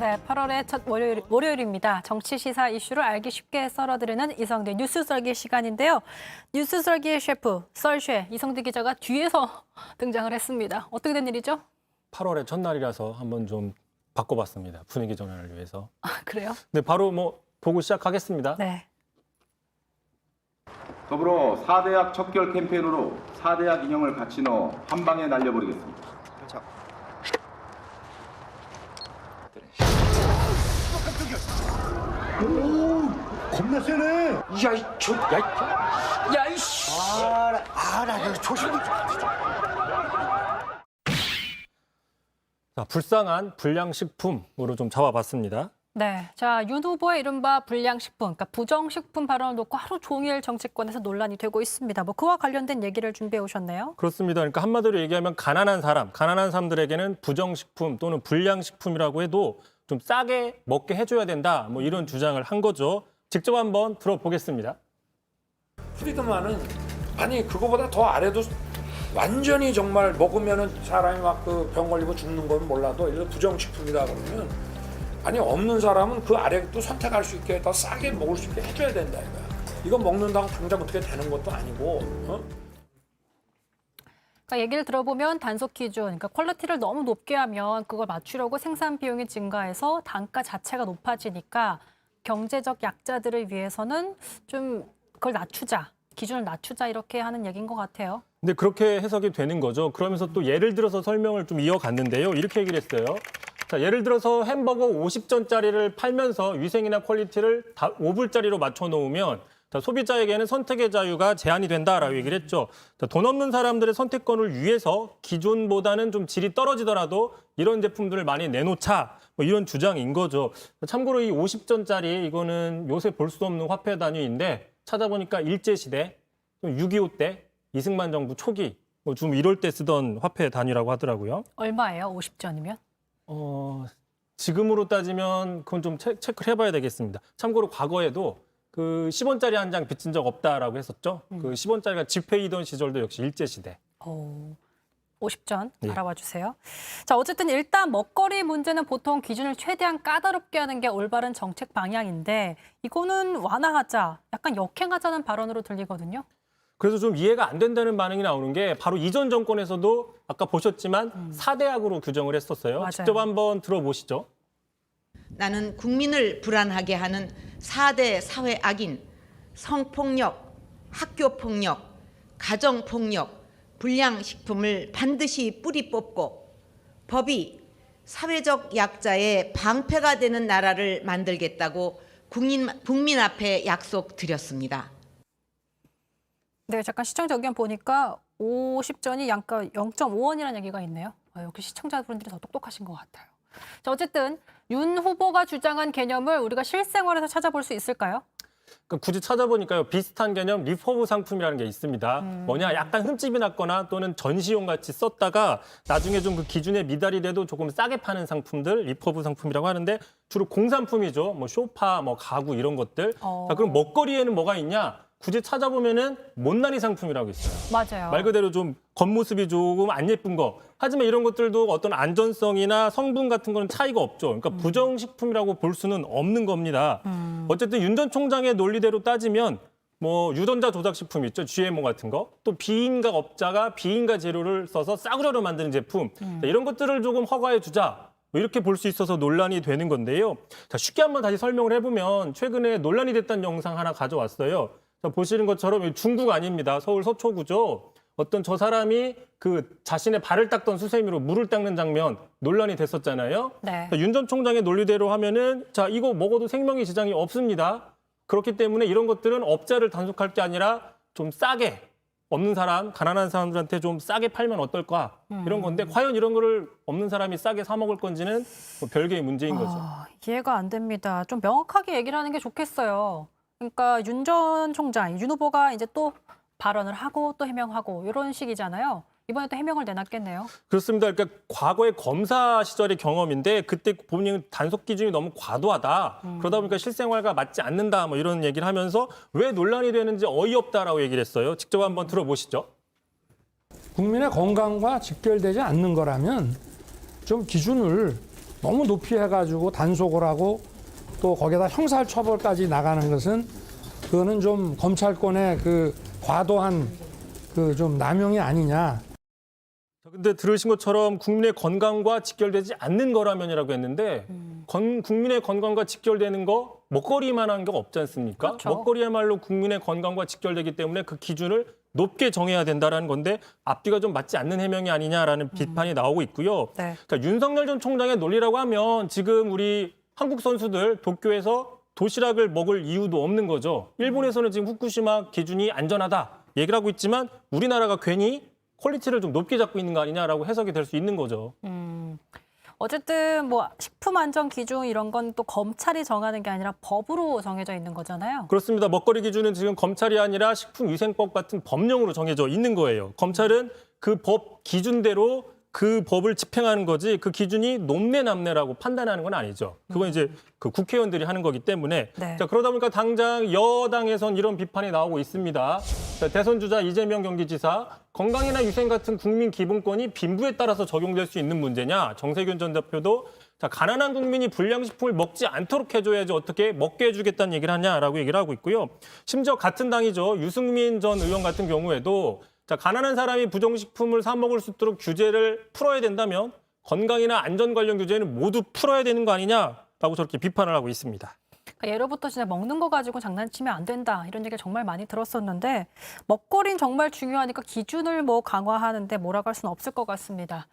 네, 8월의 첫 월요일입니다. 정치 시사 이슈를 알기 쉽게 썰어드리는 이성대 뉴스 썰기 시간인데요. 뉴스 썰기의 셰프, 썰쉐 이성대 기자가 뒤에서 등장을 했습니다. 어떻게 된 일이죠? 8월의 첫날이라서 한번 좀 바꿔봤습니다. 분위기 전환을 위해서. 아, 그래요? 네, 바로 보고 시작하겠습니다. 네. 더불어 4대약 척결 캠페인으로 4대약 인형을 같이 넣어 한 방에 날려버리겠습니다. 겁나 세네. 야이씨. 나 조심. 자, 불쌍한 불량식품으로 좀 잡아봤습니다. 네, 자, 윤 후보의 이른바 불량식품, 그러니까 부정식품 발언을 놓고 하루 종일 정치권에서 논란이 되고 있습니다. 그와 관련된 얘기를 준비해 오셨네요. 그렇습니다. 그러니까 한마디로 얘기하면 가난한 사람들에게는 부정식품 또는 불량식품이라고 해도 좀 싸게 먹게 해줘야 된다. 이런 주장을 한 거죠. 직접 한번 들어보겠습니다. 프리드만은 아니 그거보다 더 아래도 완전히 정말 먹으면은 사람이 막 그 병 걸리고 죽는 건 몰라도 이런 부정식품이다 그러면 아니 없는 사람은 그 아래도 선택할 수 있게 더 싸게 먹을 수 있게 해줘야 된다 이거야. 이거 먹는다고 당장 어떻게 되는 것도 아니고. 그러니까 얘기를 들어보면 단속 기준, 그러니까 퀄리티를 너무 높게 하면 그걸 맞추려고 생산 비용이 증가해서 단가 자체가 높아지니까 경제적 약자들을 위해서는 좀 그걸 낮추자, 기준을 낮추자 이렇게 하는 얘기인 것 같아요. 근데 그렇게 해석이 되는 거죠. 그러면서 또 예를 들어서 설명을 좀 이어갔는데요. 이렇게 얘기를 했어요. 자, 예를 들어서 햄버거 50전짜리를 팔면서 위생이나 퀄리티를 5불짜리로 맞춰 놓으면 소비자에게는 선택의 자유가 제한이 된다라고 얘기를 했죠. 돈 없는 사람들의 선택권을 위해서 기존보다는 좀 질이 떨어지더라도 이런 제품들을 많이 내놓자. 이런 주장인 거죠. 참고로 이 50전짜리 이거는 요새 볼 수 없는 화폐 단위인데 찾아보니까 일제시대, 6.25 때, 이승만 정부 초기, 좀 이럴 때 쓰던 화폐 단위라고 하더라고요. 얼마예요? 50전이면? 지금으로 따지면 그건 좀 체크를 해봐야 되겠습니다. 참고로 과거에도 그 10원짜리 한 장 빚진 적 없다라고 했었죠. 그 10원짜리가 지폐이던 시절도 역시 일제시대. 50전 예. 알아봐 주세요. 자, 어쨌든 일단 먹거리 문제는 보통 기준을 최대한 까다롭게 하는 게 올바른 정책 방향인데 이거는 완화하자, 약간 역행하자는 발언으로 들리거든요. 그래서 좀 이해가 안 된다는 반응이 나오는 게 바로 이전 정권에서도 아까 보셨지만 4대약으로 규정을 했었어요. 맞아요. 직접 한번 들어보시죠. 나는 국민을 불안하게 하는 4대 사회 악인, 성폭력, 학교폭력, 가정폭력, 불량식품을 반드시 뿌리 뽑고 법이 사회적 약자의 방패가 되는 나라를 만들겠다고 국민 앞에 약속드렸습니다. 네, 잠깐 시청자 의견 보니까 50전이 양가 0.5원이라는 얘기가 있네요. 역시 시청자분들이 더 똑똑하신 것 같아요. 자, 어쨌든 윤 후보가 주장한 개념을 우리가 실생활에서 찾아볼 수 있을까요? 그러니까 굳이 찾아보니까요. 비슷한 개념 리퍼브 상품이라는 게 있습니다. 뭐냐 약간 흠집이 났거나 또는 전시용 같이 썼다가 나중에 좀 그 기준에 미달이 돼도 조금 싸게 파는 상품들 리퍼브 상품이라고 하는데 주로 공산품이죠. 소파, 가구 이런 것들. 자, 그럼 먹거리에는 뭐가 있냐? 굳이 찾아보면은 못난이 상품이라고 있어요. 맞아요. 말 그대로 좀 겉모습이 조금 안 예쁜 거. 하지만 이런 것들도 어떤 안전성이나 성분 같은 거는 차이가 없죠. 그러니까 부정식품이라고 볼 수는 없는 겁니다. 어쨌든 윤 전 총장의 논리대로 따지면 유전자 조작식품 있죠. GMO 같은 거. 또 비인가 업자가 비인가 재료를 써서 싸구려로 만드는 제품. 이런 것들을 조금 허가해 주자. 이렇게 볼 수 있어서 논란이 되는 건데요. 자, 쉽게 한번 다시 설명을 해보면 최근에 논란이 됐던 영상 하나 가져왔어요. 자, 보시는 것처럼 중국 아닙니다. 서울 서초구죠. 어떤 저 사람이 그 자신의 발을 닦던 수세미로 물을 닦는 장면 논란이 됐었잖아요. 네. 윤 전 총장의 논리대로 하면은 자, 이거 먹어도 생명에 지장이 없습니다. 그렇기 때문에 이런 것들은 업자를 단속할 게 아니라 좀 싸게 없는 사람, 가난한 사람들한테 좀 싸게 팔면 어떨까? 이런 건데 과연 이런 거를 없는 사람이 싸게 사 먹을 건지는 별개의 문제인 거죠. 이해가 안 됩니다. 좀 명확하게 얘기를 하는 게 좋겠어요. 그러니까 윤 전 총장, 윤 후보가 이제 또 발언을 하고 또 해명하고 이런 식이잖아요. 이번에 또 해명을 내놨겠네요. 그렇습니다. 그러니까 과거의 검사 시절의 경험인데 그때 보면 단속 기준이 너무 과도하다. 그러다 보니까 실생활과 맞지 않는다. 이런 얘기를 하면서 왜 논란이 되는지 어이없다라고 얘기를 했어요. 직접 한번 들어보시죠. 국민의 건강과 직결되지 않는 거라면 좀 기준을 너무 높이 해가지고 단속을 하고 또 거기다 형사처벌까지 나가는 것은 그거는 좀 검찰권의 그 과도한 그 좀 남용이 아니냐. 근데 들으신 것처럼 국민의 건강과 직결되지 않는 거라면이라고 했는데 국민의 건강과 직결되는 거 먹거리만한 게 없지 않습니까? 그렇죠. 먹거리야말로 국민의 건강과 직결되기 때문에 그 기준을 높게 정해야 된다라는 건데 앞뒤가 좀 맞지 않는 해명이 아니냐라는 비판이 나오고 있고요. 네. 그러니까 윤석열 전 총장의 논리라고 하면 지금 우리 한국 선수들 도쿄에서 도시락을 먹을 이유도 없는 거죠. 일본에서는 지금 후쿠시마 기준이 안전하다 얘기를 하고 있지만 우리나라가 괜히 퀄리티를 좀 높게 잡고 있는 거 아니냐라고 해석이 될 수 있는 거죠. 어쨌든 뭐 식품 안전 기준 이런 건 또 검찰이 정하는 게 아니라 법으로 정해져 있는 거잖아요. 그렇습니다. 먹거리 기준은 지금 검찰이 아니라 식품위생법 같은 법령으로 정해져 있는 거예요. 검찰은 그 법 기준대로 그 법을 집행하는 거지 그 기준이 높네남네라고 판단하는 건 아니죠. 그건 이제 그 국회의원들이 하는 거기 때문에 네. 자, 그러다 보니까 당장 여당에선 이런 비판이 나오고 있습니다. 자, 대선 주자 이재명 경기지사 건강이나 위생 같은 국민 기본권이 빈부에 따라서 적용될 수 있는 문제냐. 정세균 전 대표도 자, 가난한 국민이 불량식품을 먹지 않도록 해줘야지 어떻게 먹게 해주겠다는 얘기를 하냐라고 얘기를 하고 있고요. 심지어 같은 당이죠. 유승민 전 의원 같은 경우에도 자, 가난한 사람이 부정식품을 사 먹을 수 있도록 규제를 풀어야 된다면 건강이나 안전 관련 규제는 모두 풀어야 되는 거 아니냐라고 저렇게 비판을 하고 있습니다. 그러니까 예로부터 진짜 먹는 거 가지고 장난치면 안 된다 이런 얘기를 정말 많이 들었었는데 먹거리는 정말 중요하니까 기준을 뭐 강화하는데 뭐라고 할 수는 없을 것 같습니다.